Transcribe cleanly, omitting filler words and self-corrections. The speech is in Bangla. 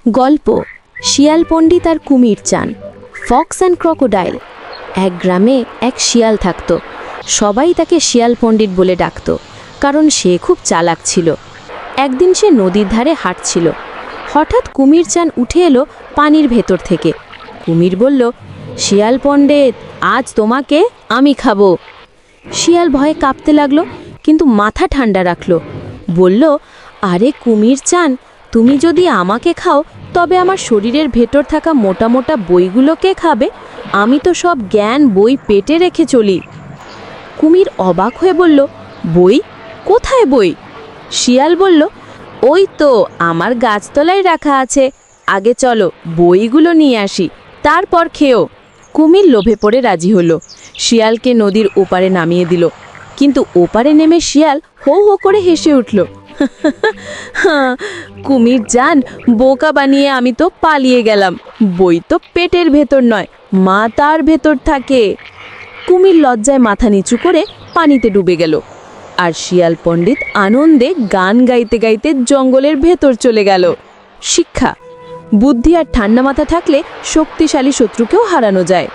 গল্প শিয়াল পণ্ডিত আর কুমির চান। Fox and crocodile. এক গ্রামে এক শিয়াল থাকত। সবাই তাকে শিয়াল পণ্ডিত বলে ডাকত, কারণ সে খুব চালাক ছিল। একদিন সে নদীর ধারে হাঁটছিল। হঠাৎ কুমির চান উঠে এলো পানির ভেতর থেকে। কুমির বলল, শিয়াল পণ্ডিত, আজ তোমাকে আমি খাবো। শিয়াল ভয়ে কাঁপতে লাগলো, কিন্তু মাথা ঠান্ডা রাখলো। বলল, আরে কুমির চান, তুমি যদি আমাকে খাও তবে আমার শরীরের ভেতর থাকা মোটা মোটা বইগুলো কে খাবে? আমি তো সব জ্ঞান বই পেটে রেখে চলি। কুমির অবাক হয়ে বলল, বই? কোথায় বই? শিয়াল বলল, ওই তো আমার গাছতলায় রাখা আছে, আগে চলো বইগুলো নিয়ে আসি, তারপর খেও। কুমির লোভে পড়ে রাজি হলো। শিয়ালকে নদীর ওপারে নামিয়ে দিল। কিন্তু ওপারে নেমে শিয়াল হো হো করে হেসে উঠল। কুমির জান, বোকা বানিয়ে আমি তো পালিয়ে গেলাম। বই তো পেটের ভেতর নয়, মাথার ভেতর থাকে। কুমির লজ্জায় মাথা নিচু করে পানিতে ডুবে গেল। আর শিয়াল পণ্ডিত আনন্দে গান গাইতে গাইতে জঙ্গলের ভেতর চলে গেল। শিক্ষা: বুদ্ধি আর ঠান্ডা মাথা থাকলে শক্তিশালী শত্রুকেও হারানো যায়।